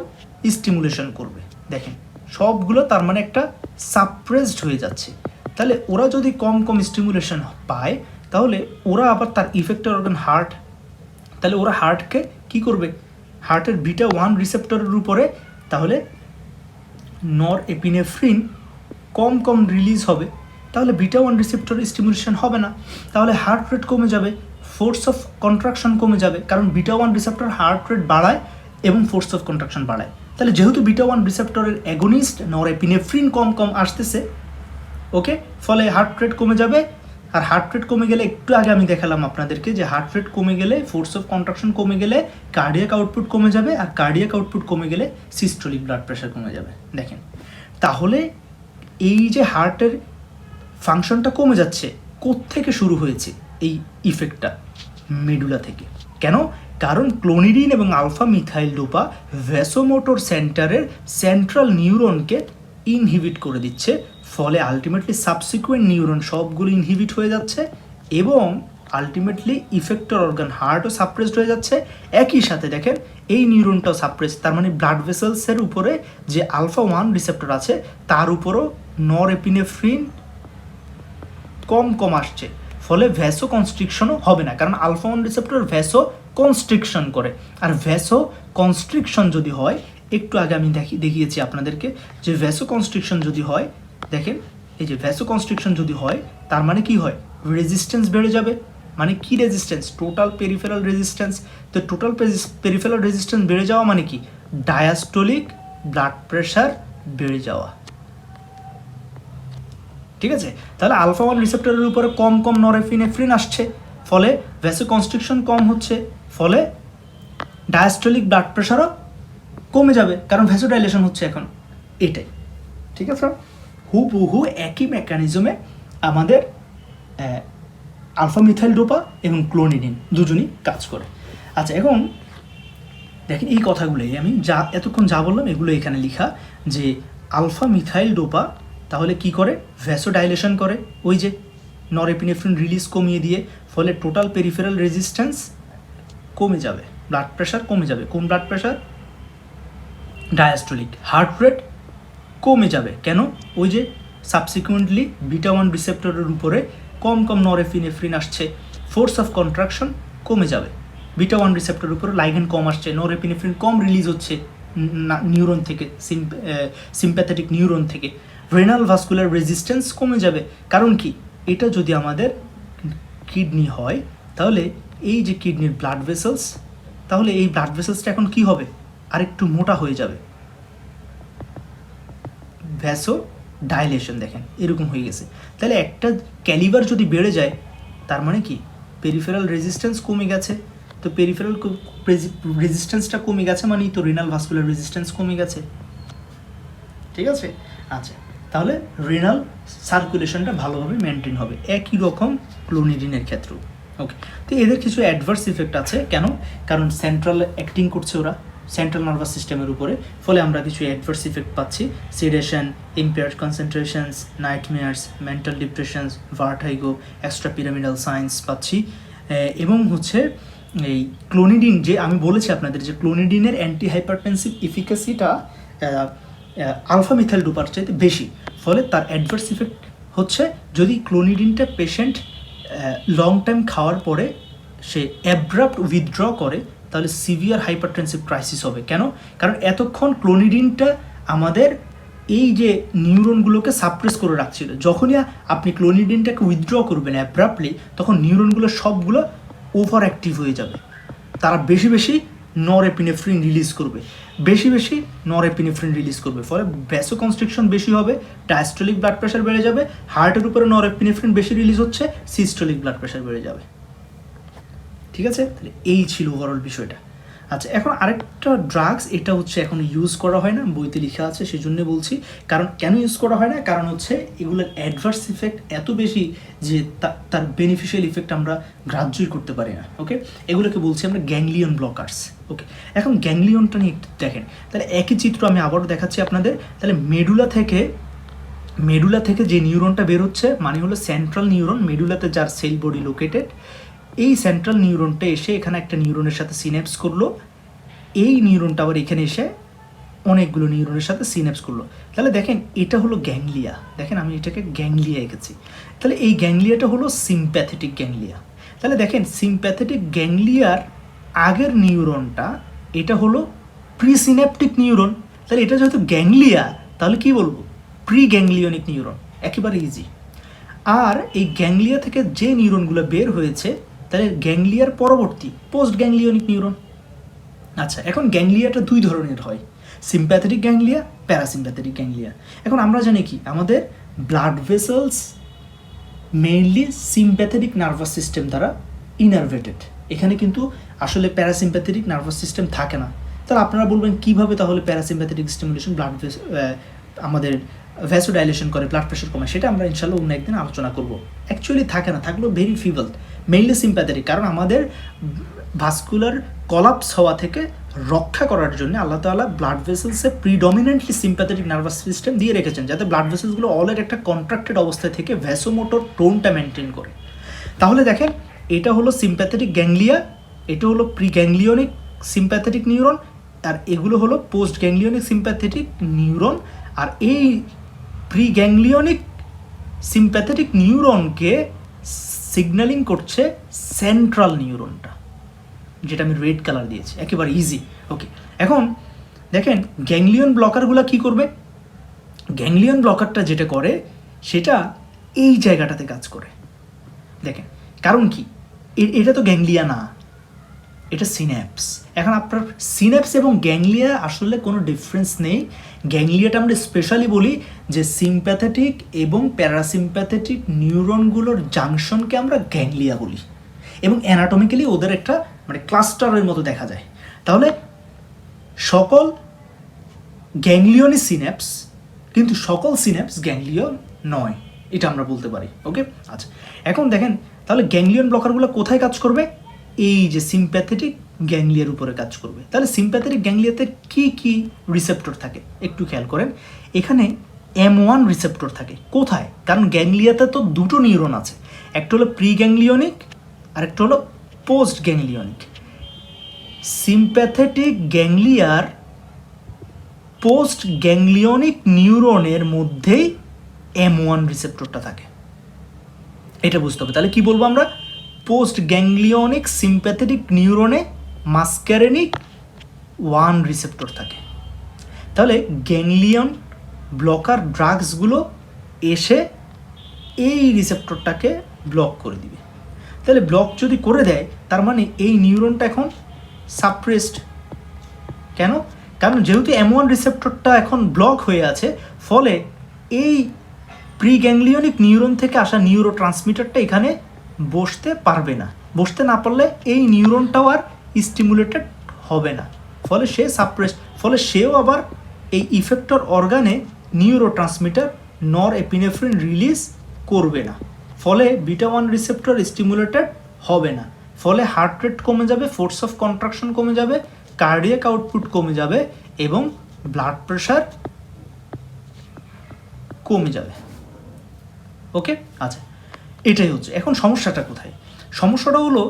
Speaker 1: স্টিমুলেশন করবে। দেখেন সবগুলো তার মানে একটা সাপ্রেসড হয়ে যাচ্ছে। তাহলে ওরা যদি কম কম স্টিমুলেশন পায়, তাহলে ওরা আবার তার ইফেক্টর অর্গান হার্ট, তাহলে ওরা হার্টকে কি করবে? হার্টের বিটা 1 রিসেপ্টরের উপরে তাহলে নর এপিনেফ্রিন কম কম রিলিজ হবে, তাহলে বিটা 1 রিসেপ্টর স্টিমুলেশন হবে না, তাহলে হার্ট রেট কমে যাবে, ফোর্স অফ কন্ট্রাকশন কমে যাবে, কারণ বিটা 1 রিসেপ্টর হার্ট রেট বাড়ায় এবং ফোর্স অফ কন্ট্রাকশন বাড়ায়। তাহলে যেহেতু বিটা 1 রিসেপ্টরের অ্যাগোনিস্ট নর এপিনেফ্রিন কম কম আসতেছে, ওকে, ফলে হার্ট রেট কমে যাবে। আর হার্ট রেট কমে গেলে, একটু আগে আমি দেখালাম আপনাদেরকে যে হার্ট রেট কমে গেলে, ফোর্স অফ কন্ট্রাকশন কমে গেলে কার্ডিয়াক আউটপুট কমে যাবে, আর কার্ডিয়াক আউটপুট কমে গেলে সিস্টোলিক ব্লাড প্রেশার কমে যাবে। দেখেন তাহলে এই যে হার্টের ফাংশনটা কমে যাচ্ছে, কোত্থেকে শুরু হয়েছে এই ইফেক্টটা? মেডুলা থেকে। কেন? কারণ ক্লোনিডিন এবং আলফা মিথাইল ডোপা ভ্যাসোমোটর সেন্টারের সেন্ট্রাল নিউরনকে ইনহিবিট করে দিচ্ছে, ফলে আলটিমেটলি সাবসিকুয়েন্ট নিউরন সবগুলো ইনহিবিট হয়ে যাচ্ছে এবং আলটিমেটলি ইফেক্টর অর্গান হার্টও সাপ্রেসড হয়ে যাচ্ছে। একই সাথে দেখেন এই নিউরনটাও সাপ্রেস, তার মানে ব্লাড ভেসেলসের উপরে যে আলফা 1 রিসেপ্টর আছে তার উপরও নর এপিনেফ্রিন কম কম আসছে, ফলে ভ্যাসো কনস্ট্রিকশনও হবে না, কারণ আলফা 1 রিসেপ্টর ভ্যাসো কনস্ট্রিকশন করে। আর ভ্যাসো কনস্ট্রিকশন যদি হয়, একটু আগে আমি দেখিয়েছি আপনাদেরকে যে ভ্যাসো কনস্ট্রিকশন যদি হয়, দেখেন এই যে ভ্যাসো কনস্ট্রিকশন যদি হয়, তার মানে কি হয়? রেজিস্ট্যান্স বেড়ে যাবে। মানে কি রেজিস্ট্যান্স? Total peripheral resistance. তো টোটাল পেরিফেরাল রেজিস্ট্যান্স বেড়ে যাওয়া মানে কি? ডায়াস্টোলিক ব্লাড প্রেশার বেড়ে যাওয়া। ঠিক আছে, তাহলে আলফা 1 রিসেপ্টরের উপরে কম কম নরএপিনেফ্রিন আসছে, ফলে ভ্যাসো কনস্ট্রিকশন কম হচ্ছে, ফলে ডায়াস্টোলিক ব্লাড প্রেশারও কমে যাবে, কারণ ভ্যাসোডাইলেশন হচ্ছে এখন। এটাই ঠিক আছে, হুবহু একই মেকানিজমে আমাদের আলফা মিথাইল ডোপা এবং ক্লোনিডিন দুজনই কাজ করে। আচ্ছা, এখন দেখেন এই কথাগুলোই আমি এতক্ষণ যা বললাম এগুলো এখানে লেখা, যে আলফা মিথাইল ডোপা তাহলে কি করে? ভ্যাসোডাইলেশন করে, ওই যে নরএপিনেফ্রিন রিলিজ কমিয়ে দিয়ে, ফলে টোটাল পেরিফেরাল রেজিস্ট্যান্স কমে যাবে, ব্লাড প্রেশার কমে যাবে। কোন blood pressure? Diastolic. Heart rate কমে যাবে, কেন? ওই যে সাবসিকুয়েন্টলি বিটা 1 রিসেপ্টরের উপরে কম কম নরএপিনেফ্রিন আসছে, ফোর্স অফ কন্ট্রাকশন কমে যাবে, বিটা 1 রিসেপ্টরের উপরে লাইগেন্ড কম আসছে, নরএপিনেফ্রিন কম রিলিজ হচ্ছে নিউরন থেকে, সিম্প্যাথেটিক নিউরন থেকে, রেনাল ভাস্কুলার রেজিস্ট্যান্স কমে যাবে। কারণ কি? এটা যদি আমাদের কিডনি হয়, তাহলে এই যে কিডনির ব্লাড ভেসেলস, তাহলে এই ব্লাড ভেসেলসটা এখন কি হবে? আরেকটু মোটা হয়ে যাবে, ভ্যাসো ডাইলেশন দেখেন এরকম হয়ে গেছে। তাহলে একটা ক্যালিবার যদি বেড়ে যায়, তার মানে কি? পেরিফেরাল রেজিস্ট্যান্স কমে গেছে। তো পেরিফেরাল রেজিস্ট্যান্সটা কমে গেছে মানেই তো রিনাল ভাস্কুলার রেজিস্ট্যান্স কমে গেছে। ঠিক আছে, আচ্ছা, তাহলে রিনাল সার্কুলেশনটা ভালোভাবে মেনটেন হবে। একই রকম ক্লোনিডিনের ক্ষেত্রেও। ওকে, তো এদের কিছু অ্যাডভার্স ইফেক্ট আছে। কেন? কারণ সেন্ট্রাল অ্যাক্টিং করছে ওরা সেন্ট্রাল নার্ভাস সিস্টেমের উপরে, ফলে আমরা কিছু অ্যাডভার্স ইফেক্ট পাচ্ছি। Sedation, impaired concentrations, nightmares, mental depressions, vertigo, extrapyramidal signs পাচ্ছি। এবং হচ্ছে এই ক্লোনিডিন, যে আমি বলেছি আপনাদের যে ক্লোনিডিনের অ্যান্টি হাইপারটেনসিভ এফিকাসিটা আলফা মিথাইল ডোপার চাইতে বেশি, ফলে তার অ্যাডভার্স ইফেক্ট হচ্ছে যদি ক্লোনিডিনটা পেশেন্ট লং টাইম খাওয়ার পরে সে অ্যাব্রাপ্ট উইথড্র করে, তাহলে সিভিয়ার হাইপারটেনসিভ ক্রাইসিস হবে। কেন? কারণ এতক্ষণ ক্লোনিডিনটা আমাদের এই যে নিউরনগুলোকে সাপ্রেস করে রাখছিল, যখনই আপনি ক্লোনিডিনটাকে উইথড্র করবেন অ্যাব্রাপ্টলি, তখন নিউরনগুলো সবগুলো ওভার অ্যাক্টিভ হয়ে যাবে, তারা বেশি বেশি নরএপিনেফ্রিন রিলিজ করবে, বেশি বেশি নরএপিনেফ্রিন রিলিজ করবে, ফলে ভ্যাসোকনস্ট্রিকশন বেশি হবে, ডায়াস্টোলিক ব্লাড প্রেশার বেড়ে যাবে, হার্টের উপরে নরএপিনেফ্রিন বেশি রিলিজ হচ্ছে, সিস্টোলিক ব্লাড প্রেশার বেড়ে যাবে। ঠিক আছে, তাহলে এই ছিল ওভারঅল বিষয়টা। আচ্ছা, এখন আরেকটা ড্রাগস, এটা হচ্ছে এখন ইউজ করা হয় না, বইতে লেখা আছে সেজন্য বলছি। কারণ কেন ইউজ করা হয় না, কারণ হচ্ছে এগুলোর অ্যাডভার্স ইফেক্ট এত বেশি যে তার বেনিফিশিয়াল ইফেক্ট আমরা গ্রাহ্যই করতে পারি না। ওকে, এগুলোকে বলছি আমরা গ্যাংলিয়ন ব্লকার্স। ওকে, এখন গ্যাংলিয়নটা নিয়ে একটু দেখেন, তাহলে একই চিত্র আমি আবারও দেখাচ্ছি আপনাদের। তাহলে মেডুলা থেকে যে নিউরনটা বের হচ্ছে মানে হলো সেন্ট্রাল নিউরন, মেডুলাতে যার সেল বডি লোকেটেড, এই সেন্ট্রাল নিউরনটা এসে এখানে একটা নিউরনের সাথে সিনেপস করলো, এই নিউরনটা আবার এখানে এসে অনেকগুলো নিউরনের সাথে সিনেপস করলো। তাহলে দেখেন এটা হলো গ্যাংলিয়া, দেখেন আমি এটাকে গ্যাংলিয়া এঁকেছি। তাহলে এই গ্যাংলিয়াটা হলো সিম্প্যাথেটিক গ্যাংলিয়া। তাহলে দেখেন সিম্প্যাথেটিক গ্যাংলিয়ার আগের নিউরনটা এটা হলো প্রিসিনেপটিক নিউরন। তাহলে এটা যেহেতু গ্যাংলিয়া, তাহলে কি বলবো, প্রি গ্যাংলিয়নিক নিউরন, একেবারে ইজি। আর এই গ্যাংলিয়া থেকে যে নিউরনগুলো বের হয়েছে, তাহলে গ্যাংলিয়ার পরবর্তী পোস্ট গ্যাংলিয়নিক নিউরন। আচ্ছা, এখন গ্যাংলিয়াটা দুই ধরনের হয়, সিম্প্যাথেটিক গ্যাংলিয়া, প্যারাসিম্প্যাথেটিক গ্যাংলিয়া। এখন আমরা জানি কি আমাদের blood vessels mainly sympathetic nervous system দ্বারা ইনারভেটেড, এখানে কিন্তু আসলে প্যারাসিম্প্যাথেটিক নার্ভাস সিস্টেম থাকে না। তাহলে আপনারা বলবেন কীভাবে তাহলে প্যারাসিম্প্যাথেটিক স্টিমুলেশন ব্লাড আমাদের ভ্যাসোডাইলেশন করে, ব্লাড প্রেশার কমায়, সেটা আমরা ইনশাল্লাহ অন্য একদিন আলোচনা করব। অ্যাকচুয়ালি থাকে না, থাকলেও ভেরি ফিবল, মেইনলি সিম্প্যাথেটিক। কারণ আমাদের ভাস্কুলার কলাপস হওয়া থেকে রক্ষা করার জন্য আল্লাহ তাআলা ব্লাড ভেসেলসে প্রিডমিনেন্টলি সিম্প্যাথেটিক নার্ভাস সিস্টেম দিয়ে রেখেছেন, যাতে ব্লাড ভেসেলসগুলো অলের একটা কন্ট্রাক্টেড অবস্থায় থেকে ভ্যাসোমোটর টোনটা মেনটেন করে। তাহলে দেখেন এটা হলো সিম্প্যাথেটিক গ্যাংলিয়া, এটা হলো প্রি গ্যাংলিয়নিক সিম্প্যাথেটিক নিউরন, আর এগুলো হলো পোস্ট গ্যাংলিয়নিক সিম্প্যাথেটিক নিউরন। আর এই প্রি গ্যাংলিয়নিক সিম্প্যাথেটিক নিউরনকে সিগন্যালিং করছে সেন্ট্রাল নিউরনটা, যেটা আমি রেড কালার দিয়েছি, একেবারে ইজি। ওকে, এখন দেখেন গ্যাংলিয়ন ব্লকারগুলো কি করবে, গ্যাংলিয়ন ব্লকারটা যেটা করে সেটা এই জায়গাটাতে কাজ করে। দেখেন কারণ কি, এটা তো গ্যাংলিয়া না, এটা সিন্যাপস। এখন আপনার সিন্যাপস এবং গ্যাংলিয়া আসলে কোনো ডিফারেন্স নেই। গ্যাংলিয়াটা আমরা স্পেশালি বলি যে সিম্প্যাথেটিক এবং প্যারাসিম্প্যাথেটিক নিউরনগুলোর জাংশনকে আমরা গ্যাংলিয়া বলি, এবং অ্যানাটমিক্যালি ওদের একটা মানে ক্লাস্টারের মতো দেখা যায়। তাহলে সকল গ্যাংলিয়নই সিন্যাপস, কিন্তু সকল সিন্যাপস গ্যাংলিয়ন নয়, এটা আমরা বলতে পারি। ওকে, আচ্ছা, এখন দেখেন তাহলে গ্যাংলিয়ন ব্লকারগুলো কোথায় কাজ করবে, এই যে সিম্প্যাথেটিক গ্যাংলিয়ার উপরে কাজ করবে। তাহলে সিম্প্যাথেটিক গ্যাংলিয়াতে কি কি রিসেপ্টর থাকে একটু খেয়াল করেন, এখানে M1 রিসেপ্টর থাকে। কোথায়, কারণ গ্যাংলিয়াতে তো দুটো নিউরন আছে, একটা হলো প্রি গ্যাংলিয়নিক আর একটা হলো পোস্ট গ্যাংলিয়নিক। সিম্প্যাথেটিক গ্যাংলিয়ার পোস্ট গ্যাংলিয়নিক নিউরনের মধ্যেই M1 রিসেপ্টরটা থাকে, এটা বুঝতে হবে। তাহলে কি বলবো আমরা, পোস্ট গ্যাংলিয়নিক সিম্প্যাথেটিক নিউরনে মাস্কারেনিক 1 রিসেপ্টর থাকে। তাহলে গ্যাংলিয়ন ব্লকার ড্রাগসগুলো এসে এই রিসেপ্টরটাকে ব্লক করে দিবে। তাহলে ব্লক যদি করে দেয়, তার মানে এই নিউরনটা এখন সাপ্রেসড। কেন, কারণ যেহেতু M1 রিসেপ্টরটা এখন ব্লক হয়ে আছে, ফলে এই প্রি গ্যাংলিয়নিক নিউরন থেকে আসা নিউরো ট্রান্সমিটারটা এখানে বসতে পারবে না, বসতে না পারলে এই নিউরনটাও আর স্টিমুলেটেড হবে না, ফলে সে সাপ্রেস, ফলে সেও আবার এই ইফেক্টর অর্গানে নিউরো ট্রান্সমিটার নরএপিনেফ্রিন রিলিজ করবে না, ফলে বিটা 1 রিসেপ্টর স্টিমুলেটেড হবে না, ফলে হার্ট রেট কমে যাবে, ফোর্স অফ কন্ট্রাকশন কমে যাবে, কার্ডিয়াক আউটপুট কমে যাবে এবং ব্লাড প্রেশার কমে যাবে। ওকে, আচ্ছা, এটাই হচ্ছে এখন সমস্যাটা কোথায়। সমস্যাটা হলো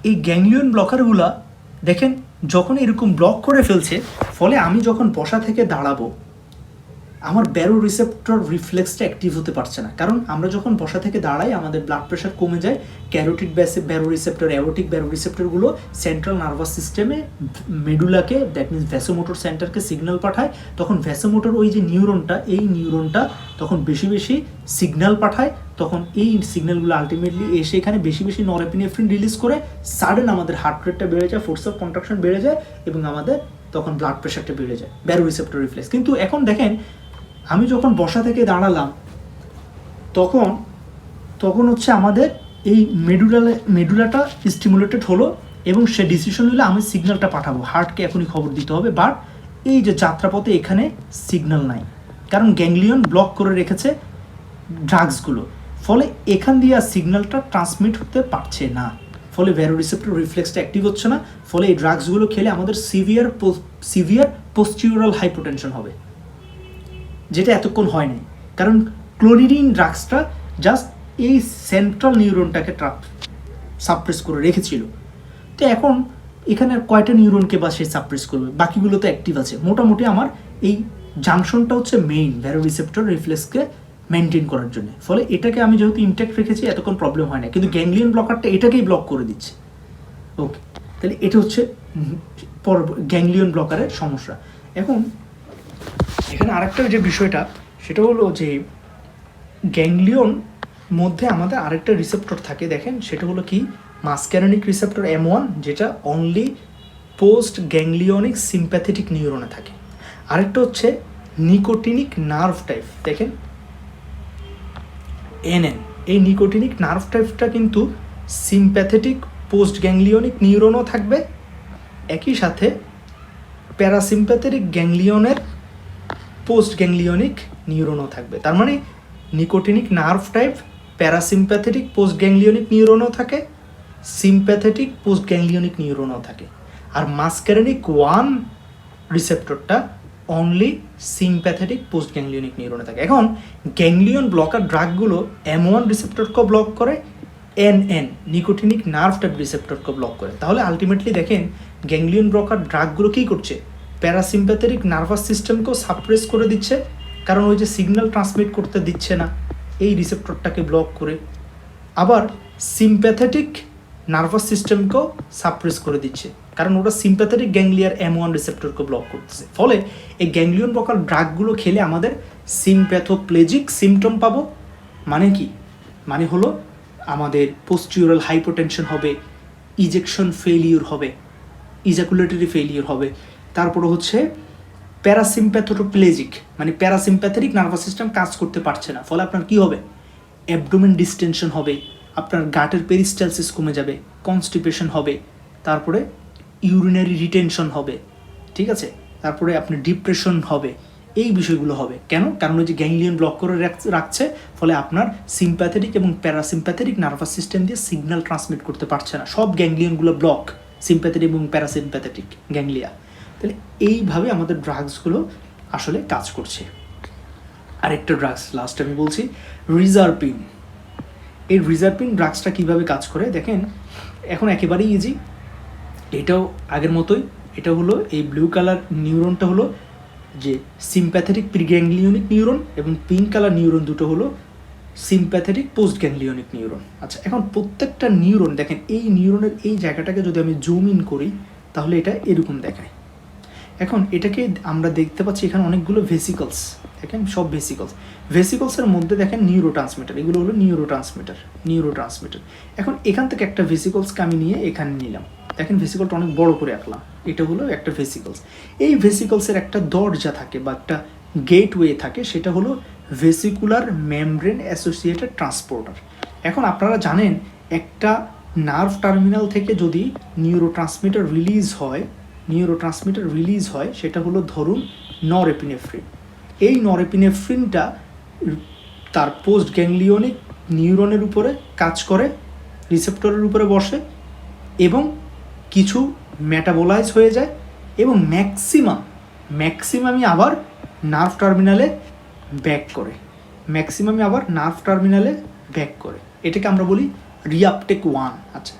Speaker 1: এই গ্যাংলিয়ন ব্লকারগুলা দেখেন যখন এরকম ব্লক করে ফেলছে, ফলে আমি যখন বসা থেকে দাঁড়াবো, আমার ব্যারো রিসেপ্টর রিফ্লেক্সটা অ্যাক্টিভ হতে পারছে না, কারণ আমরা যখন বসা থেকে দাঁড়াই আমাদের ব্লাড প্রেশার কমে যায়, ক্যারোটিড ব্যারো রিসেপ্টর, অ্যাওরটিক ব্যারো রিসেপ্টরগুলো সেন্ট্রাল নার্ভাস সিস্টেমে মেডুলাকে, দ্যাট মিনস ভ্যাসোমোটর সেন্টারকে সিগন্যাল পাঠায়। তখন ভ্যাসোমোটর ওই যে নিউরনটা, এই নিউরনটা তখন বেশি বেশি সিগন্যাল পাঠায়, তখন এই সিগন্যালগুলো আলটিমেটলি এসে এখানে বেশি বেশি নরএপিনেফ্রিন রিলিজ করে, সাডেন আমাদের হার্ট রেটটা বেড়ে যায়, ফোর্স অফ কন্ট্রাকশন বেড়ে যায়, এবং আমাদের তখন ব্লাড প্রেশারটা বেড়ে যায়, ব্যারো রিসেপ্টর রিফ্লেক্স। কিন্তু এখন দেখেন আমি যখন বসা থেকে দাঁড়ালাম তখন হচ্ছে আমাদের এই মেডুলাটা স্টিমুলেটেড হলো, এবং সে ডিসিশন নিলে আমি সিগন্যালটা পাঠাবো, হার্টকে এখনই খবর দিতে হবে। বাট এই যে যাত্রাপথে এখানে সিগন্যাল নাই, কারণ গ্যাংলিয়ন ব্লক করে রেখেছে ড্রাগসগুলো, ফলে এখান দিয়ে আর সিগন্যালটা ট্রান্সমিট হতে পারছে না, ফলে ভ্যারোরিসেপ্টর রিফ্লেক্সটা অ্যাক্টিভ হচ্ছে না। ফলে এই ড্রাগসগুলো খেলে আমাদের সিভিয়ার পোস্টিউরাল হাইপোটেনশন হবে, যেটা এতক্ষণ হয়নি, কারণ ক্লোরিডিন ড্রাগসটা জাস্ট এই সেন্ট্রাল নিউরনটাকে সাপ্রেস করে রেখেছিল। তো এখন এখানে কয়টা নিউরনকে বা সে সাপ্রেস করবে, বাকিগুলো তো অ্যাক্টিভ আছে। মোটামুটি আমার এই জাংশনটা হচ্ছে মেইন ভ্যারোরিসেপ্টর রিফ্লেক্সকে মেনটেন করার জন্য, ফলে এটাকে আমি যেহেতু ইনট্যাক্ট রেখেছি এতক্ষণ প্রবলেম হয় না, কিন্তু গ্যাংলিয়ন ব্লকারটা এটাকেই ব্লক করে দিচ্ছে। ওকে, তাহলে এটা হচ্ছে গ্যাংলিয়ন ব্লকারের সমস্যা। এখন এখানে আরেকটা যে বিষয়টা সেটা হলো যে গ্যাংলিয়ন মধ্যে আমাদের আরেকটা রিসেপ্টর থাকে, দেখেন সেটা হলো কি মাসক্যারেনিক রিসেপ্টর M1, যেটা অনলি পোস্ট গ্যাংলিয়নিক সিম্প্যাথেটিক নিউরনে থাকে। আরেকটা হচ্ছে নিকোটিনিক নার্ভ টাইপ, দেখেন NN। এই নিকোটিনিক নার্ভ টাইপটা কিন্তু সিম্প্যাথেটিক পোস্ট গ্যাংলিয়নিক নিউরনও থাকবে, একই সাথে প্যারাসিম্প্যাথেটিক গ্যাংলিয়নের পোস্ট গ্যাংলিয়নিক নিউরনও থাকবে। তার মানে nicotinic nerve type parasympathetic postganglionic নিউরনও থাকে, সিম্প্যাথেটিক পোস্ট গ্যাংলিয়নিক নিউরনও থাকে। আর মাসক্যারেনিক 1 রিসেপ্টরটা অনলি সিম্প্যাথেটিক পোস্ট গ্যাংলিয়নিক নিউরনে থাকে। এখন গ্যাংলিয়ন ব্লকার ড্রাগগুলো M1 রিসেপ্টরকে ব্লক করে, NN নিকোটিনিক নার্ভ টাইপ রিসেপ্টরকে ব্লক করে। তাহলে আলটিমেটলি দেখেন গ্যাংলিয়ন ব্লকার ড্রাগগুলো কী করছে, প্যারাসিম্প্যাথেটিক নার্ভাস সিস্টেমকেও সাপ্রেস করে দিচ্ছে, কারণ ওই যে সিগন্যাল ট্রান্সমিট করতে দিচ্ছে না এই রিসেপ্টরটাকে ব্লক করে, আবার সিম্প্যাথেটিক নার্ভাস সিস্টেমকেও সাপ্রেস করে দিচ্ছে, কারণ ওটা সিম্প্যাথেটিক গ্যাংলিয়ার M1 রিসেপ্টরকে ব্লক করতেছে। ফলে এই গ্যাংলিয়ন ব্লকার ড্রাগগুলো খেলে আমাদের সিম্প্যাথোপ্লেজিক সিমটম পাবো। মানে কি, মানে হলো আমাদের পোস্টিউরাল হাইপোটেনশন হবে, ইজেকশন ফেলিওর হবে, ইজাকুলেটরি ফেলিওর হবে, তারপরে হচ্ছে প্যারাসিম্প্যাথোপ্লেজিক মানে প্যারাসিম্প্যাথেটিক নার্ভাস সিস্টেম কাজ করতে পারছে না, ফলে আপনার কি হবে, অ্যাবডোমেন ডিস্টেনশন হবে, আপনার গাটের পেরিস্টালসিস কমে যাবে, কনস্টিপেশন হবে, তারপরে ইউরিনারি রিটেনশন হবে, ঠিক আছে, তারপরে আপনার ডিপ্রেশন হবে, এই বিষয়গুলো হবে। কেন? কারণ ওই যে গ্যাংলিয়ন ব্লক করে রাখছে, ফলে আপনার সিম্প্যাথেটিক এবং প্যারাসিম্প্যাথেটিক নার্ভাস সিস্টেম দিয়ে সিগন্যাল ট্রান্সমিট করতে পারছে না, সব গ্যাংলিয়নগুলো ব্লক, সিম্প্যাথেটিক এবং প্যারাসিম্প্যাথেটিক গ্যাংলিয়া। তাহলে এইভাবে আমাদের ড্রাগসগুলো আসলে কাজ করছে। আরেকটা ড্রাগস লাস্ট আমি বলছি, রিজারপিন। এই রিজারপিন ড্রাগসটা কীভাবে কাজ করে দেখেন, এখন একেবারেই ইজি, এটাও আগের মতোই। এটা হলো এই ব্লু কালার নিউরনটা হলো যে সিম্প্যাথেটিক প্রিগ্যাংলিয়নিক নিউরন, এবং পিঙ্ক কালার নিউরন দুটো হলো সিম্প্যাথেটিক পোস্ট গ্যাংলিয়নিক নিউরন। আচ্ছা, এখন প্রত্যেকটা নিউরন দেখেন, এই নিউরনের এই জায়গাটাকে যদি আমি জুম ইন করি তাহলে এটা এরকম দেখায়। এখন এটাকে আমরা দেখতে পাচ্ছি এখানে অনেকগুলো ভেসিকলস, দেখেন সব ভেসিকলসের মধ্যে দেখেন নিউরো ট্রান্সমিটার, এগুলো হলো নিউরো ট্রান্সমিটার। এখন এখান থেকে একটা ভেসিকলসকে আমি নিয়ে এখানে নিলাম, দেখেন ভেসিকলটা অনেক বড় করে আঁকলাম, এটা হলো একটা ভেসিকলস। এই ভেসিকলসের একটা দরজা থাকে বা একটা গেটওয়ে থাকে, সেটা হলো ভেসিকুলার মেমব্রেন অ্যাসোসিয়েটেড ট্রান্সপোর্টার। এখন আপনারা জানেন একটা নার্ভ টার্মিনাল থেকে যদি নিউরো ট্রান্সমিটার রিলিজ হয় সেটা হলো ধরুন নরএপিনেফ্রিন। এই নরএপিনেফ্রিনটা তার পোস্ট গ্যাংলিয়নিক নিউরনের উপরে কাজ করে, রিসেপ্টরের উপরে বসে, এবং কিছু মেটাবোলাইজ হয়ে যায়, এবং ম্যাক্সিমামই আবার নার্ভ টার্মিনালে ব্যাক করে, এটাকে আমরা বলি রিআপটেক 1। আচ্ছা,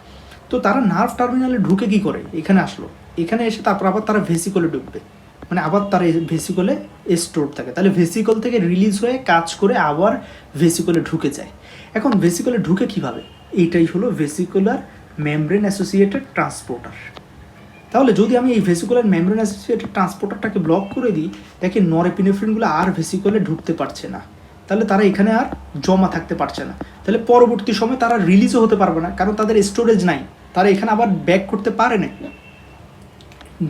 Speaker 1: তো তারা নার্ভ টার্মিনালে ঢুকে কী করে, এখানে আসলো, এখানে এসে তারপর আবার তারা ভেসিকলে ঢুকবে, মানে আবার তার ভেসিকলে স্টোর থাকে, তাহলে ভেসিকল থেকে রিলিজ হয়ে কাজ করে আবার ভেসিকলে ঢুকে যায়। এখন ভেসিকলে ঢুকে কিভাবে, এইটাই হলো ভেসিকুলার মেমব্রেন অ্যাসোসিয়েটেড ট্রান্সপোর্টার। তাহলে যদি আমি এই ভেসিকুলার মেমব্রেন অ্যাসোসিয়েটেড ট্রান্সপোর্টারটাকে ব্লক করে দিই, দেখি নরএপিনেফ্রিনগুলো আর ভেসিকলে ঢুকতে পারছে না, তাহলে তারা এখানে আর জমা থাকতে পারছে না, তাহলে পরবর্তী সময় তারা রিলিজও হতে পারবে না, কারণ তাদের স্টোরেজ নাই, তারা এখানে আবার ব্যাক করতে পারে না।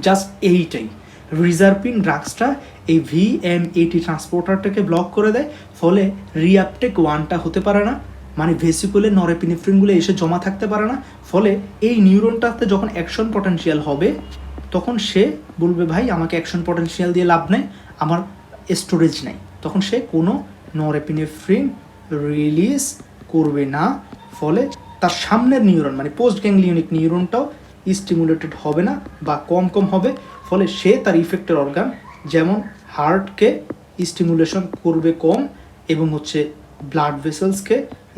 Speaker 1: জাস্ট এইটাই রিজার্পিন ড্রাগসটা এই ভিএমএটি ট্রান্সপোর্টারটাকে ব্লক করে দেয়, ফলে রিআপটেক 1টা হতে পারে না, মানে ভেসিকুলে নরএপিনেফ্রিনগুলো এসে জমা থাকতে পারে না, ফলে এই নিউরনটাতে যখন অ্যাকশন পটেনশিয়াল হবে তখন সে বলবে ভাই আমাকে অ্যাকশন পটেনশিয়াল দিয়ে লাভ নেই, আমার স্টোরেজ নেই, তখন সে কোনো নরএপিনেফ্রিন রিলিজ করবে না, ফলে তার সামনের নিউরন মানে পোস্ট গ্যাংলিয়নিক নিউরনটাও স্টিমুলেটেড হবে না বা কম হবে, ফলে সে তার ইফেক্টের অর্গান যেমন হার্টকে স্টিমুলেশন করবে কম এবং হচ্ছে ব্লাড ভেসেলসকে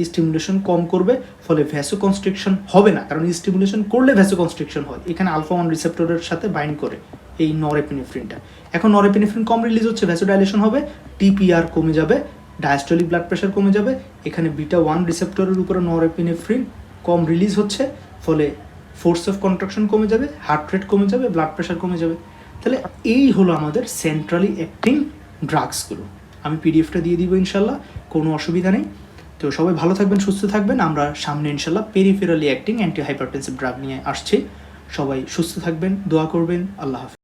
Speaker 1: স্টিমুলেশন কম করবে, ফলে ভ্যাসোকনস্ট্রিকশন হবে না, কারণ স্টিমুলেশন করলে ভ্যাসোকনস্ট্রিকশন হয়, এখানে আলফা 1 রিসেপ্টরের সাথে বাইন্ড করে এই নরএপিনেফ্রিনটা। এখন নরএপিনেফ্রিন কম রিলিজ হচ্ছে, ভ্যাসোডাইলেশন হবে, টিপিআর কমে যাবে, ডায়াস্টলিক ব্লাড প্রেশার কমে যাবে, এখানে বিটা 1 রিসেপ্টরের উপরে নরএপিনেফ্রিন কম রিলিজ হচ্ছে, ফলে ফোর্স অফ কন্ট্রাকশন কমে যাবে, হার্ট রেট কমে যাবে, ব্লাড প্রেশার কমে যাবে। তাহলে এই হলো আমাদের সেন্ট্রালি অ্যাক্টিং ড্রাগসগুলো। আমি পিডিএফটা দিয়ে দিব ইনশাল্লাহ, কোনো অসুবিধা নেই। তো সবাই ভালো থাকবেন, সুস্থ থাকবেন, আমরা সামনে ইনশাল্লাহ পেরিফেরালি অ্যাক্টিং অ্যান্টি হাইপারটেনসিভ ড্রাগ নিয়ে আসছি। সবাই সুস্থ থাকবেন, দোয়া করবেন, আল্লাহ হাফেজ।